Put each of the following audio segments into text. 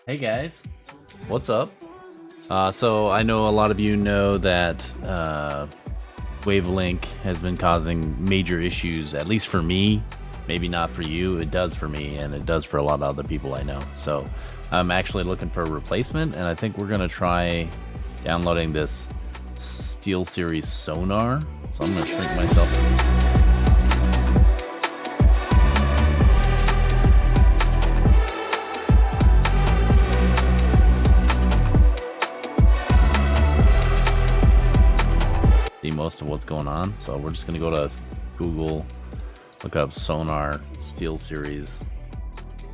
Hey guys, what's up? So I know a lot of you know that Wavelink has been causing major issues, at least for me. Maybe not for you. It does for me, and it does for a lot of other people I know. So I'm actually looking for a replacement, and I think we're gonna try downloading this SteelSeries Sonar. So I'm gonna shrink myself. See most of what's going on. So we're just gonna go to Google, look up Sonar SteelSeries.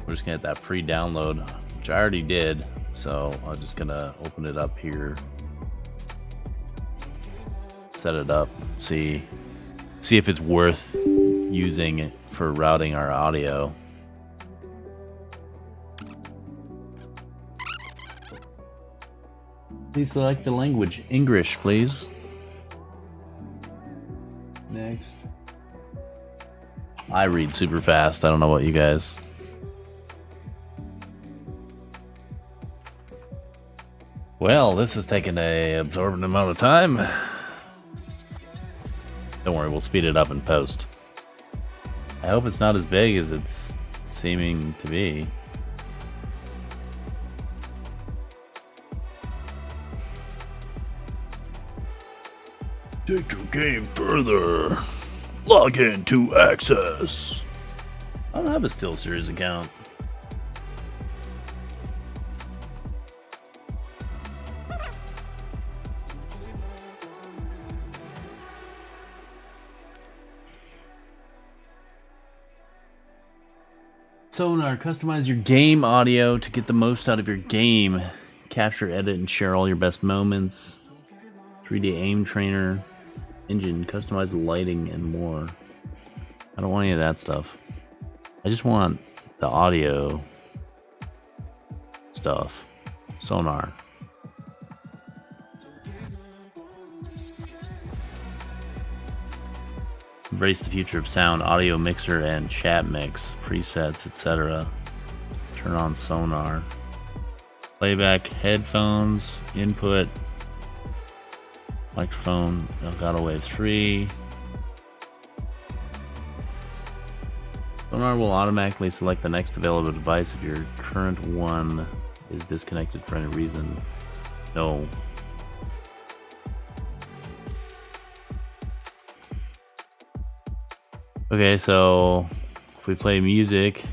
We're just gonna hit that free download, which I already did. So I'm just gonna open it up here, set it up, see if it's worth using it for routing our audio. Please select the language English, please. Next. I read super fast. I don't know about you guys. Well, this is taking a absorbent amount of time. Don't worry, we'll speed it up in post. I hope it's not as big as it's seeming to be. Take your game further. Log in to access. I don't have a SteelSeries account. Sonar, customize your game audio to get the most out of your game. Capture, edit, and share all your best moments. 3D aim trainer. Engine, customize the lighting, and more. I don't want any of that stuff. I just want the audio stuff. Sonar. Embrace the future of sound, audio mixer and chat mix, presets, etc. Turn on Sonar. Playback, headphones, input, microphone, Elgato Wave 3. Sonar will automatically select the next available device if your current one is disconnected for any reason. No. Okay, so if we play music.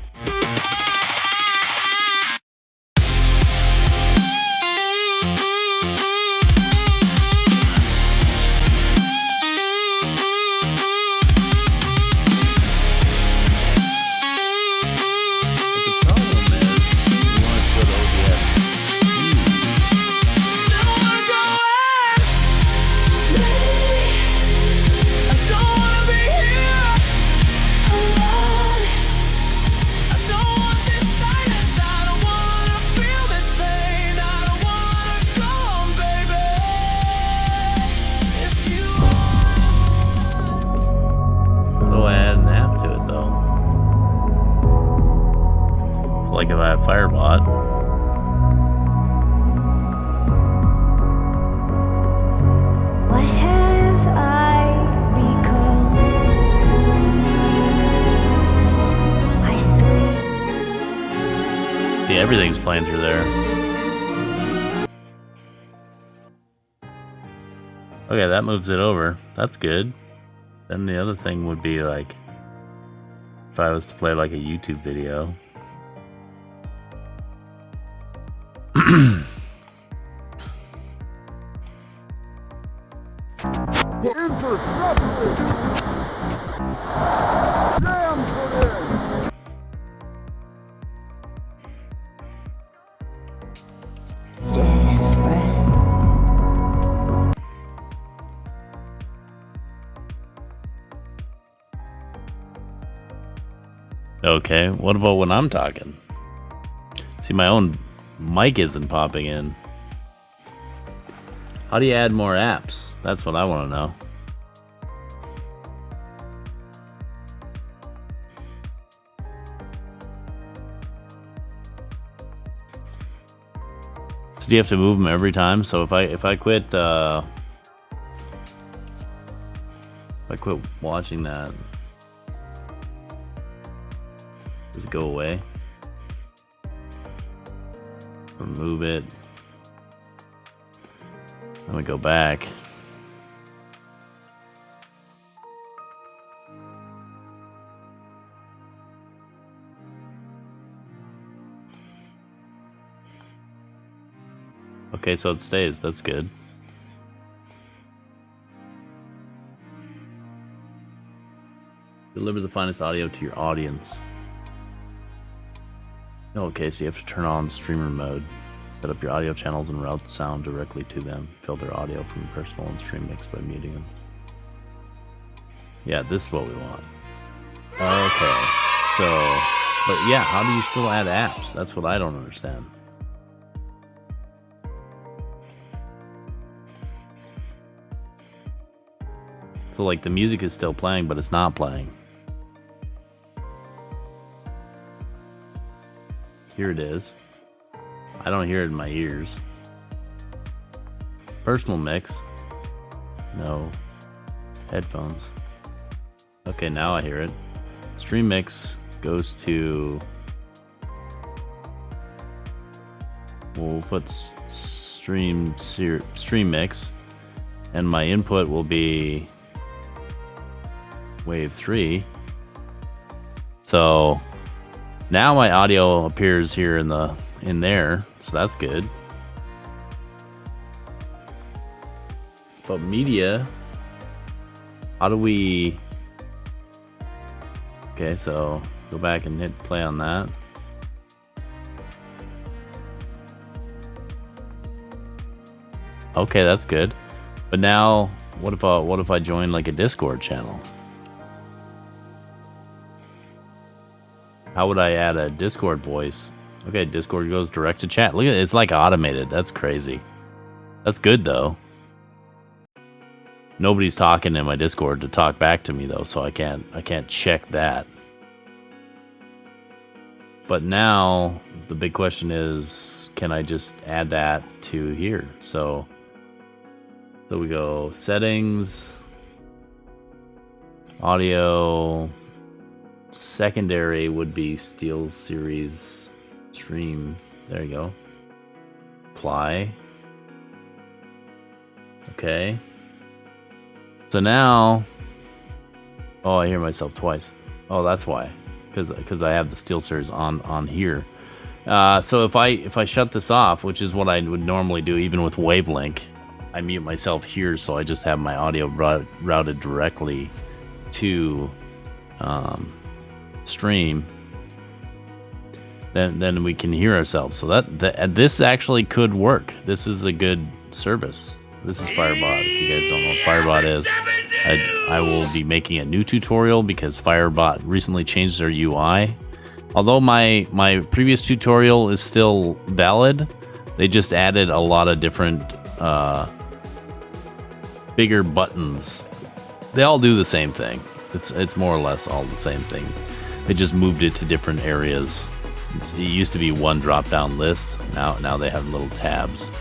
Like if I have Firebot. What have I become? My sweet. See, everything's playing through there. Okay, that moves it over. That's good. Then the other thing would be like if I was to play like a YouTube video. Okay, what about when I'm talking? See, my own mic isn't popping in. How do you add more apps? That's what I want to know. So do you have to move them every time? So if I quit watching that, does it go away? Remove it. Then we go back. Okay, so it stays. That's good. Deliver the finest audio to your audience. Okay, so you have to turn on streamer mode. Set up your audio channels and route sound directly to them. Filter audio from personal and stream mix by muting them. Yeah, this is what we want. Okay, so, but yeah, how do you still add apps? That's what I don't understand. So like the music is still playing, but it's not playing. Here it is. I don't hear it in my ears. Personal mix. No. Headphones. Okay, now I hear it. Stream mix goes to... We'll put stream mix. And my input will be wave 3. So now my audio appears here in there, so that's good. But media, how do we... Okay, so go back and hit play on that. Okay, that's good. But now, what if I join like a Discord channel? How would I add a Discord voice? Okay, Discord goes direct to chat. Look at it, it's like automated. That's crazy. That's good though. Nobody's talking in my Discord to talk back to me though, so I can't check that. But now the big question is, can I just add that to here? So we go settings, audio. Secondary would be SteelSeries stream. There you go. Apply. Okay. So now, oh, I hear myself twice. Oh, that's why, because I have the SteelSeries on here. So if I shut this off, which is what I would normally do, even with Wavelink, I mute myself here, so I just have my audio routed directly to stream. Then we can hear ourselves. So that this actually could work. This is a good service. This is Firebot. If you guys don't know what Firebot is, I will be making a new tutorial because Firebot recently changed their UI. Although my previous tutorial is still valid, they just added a lot of different bigger buttons. They all do the same thing. It's more or less all the same thing. They just moved it to different areas. It used to be one drop-down list. Now they have little tabs.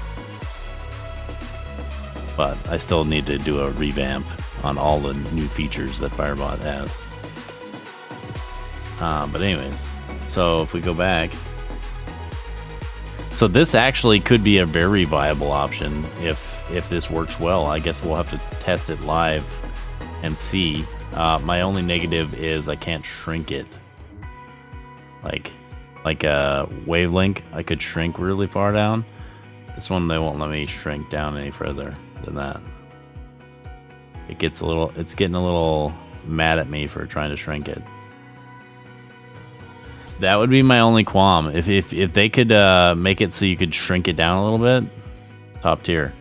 But I still need to do a revamp on all the new features that Firebot has. But anyways, so if we go back, so this actually could be a very viable option if this works well. I guess we'll have to test it live and see. My only negative is I can't shrink it. Like a Wavelink, I could shrink really far down. This one, they won't let me shrink down any further than that. It's getting a little mad at me for trying to shrink it. That would be my only qualm. If they could make it so you could shrink it down a little bit, top tier.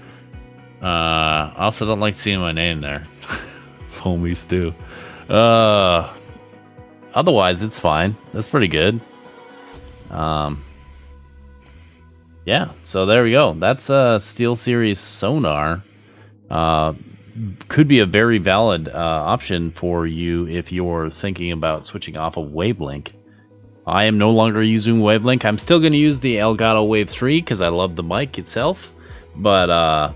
I also don't like seeing my name there. Foamy Stew. Otherwise, it's fine. That's pretty good. Yeah, so there we go. That's a SteelSeries Sonar. Could be a very valid option for you if you're thinking about switching off of Wavelink I am no longer using Wavelink. I'm still going to use the Elgato Wave 3 because I love the mic itself. But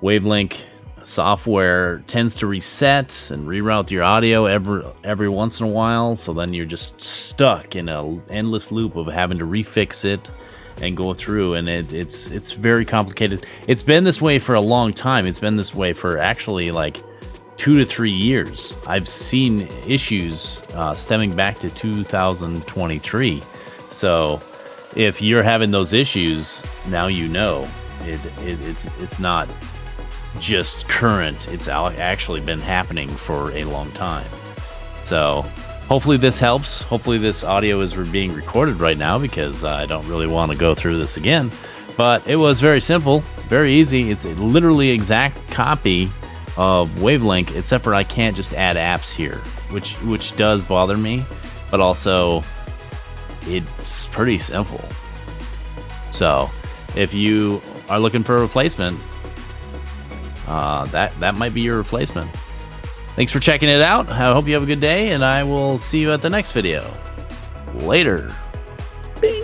Wavelink software tends to reset and reroute your audio every once in a while. So then you're just stuck in an endless loop of having to refix it and go through. And it's very complicated. It's been this way for a long time. It's been this way for actually like 2 to 3 years. I've seen issues stemming back to 2023. So if you're having those issues, now you know it's not just current. It's actually been happening for a long time. So hopefully this helps. Hopefully this audio is being recorded right now because I don't really want to go through this again. But it was very simple, very easy. It's a literally exact copy of Wavelink, except for I can't just add apps here, which does bother me, but also it's pretty simple. So if you are looking for a replacement, that might be your replacement. Thanks for checking it out. I hope you have a good day, and I will see you at the next video. Later. Bing.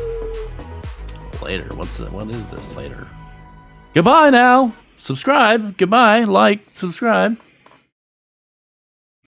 Later. What is this later? Goodbye now. Subscribe. Goodbye. Like. Subscribe.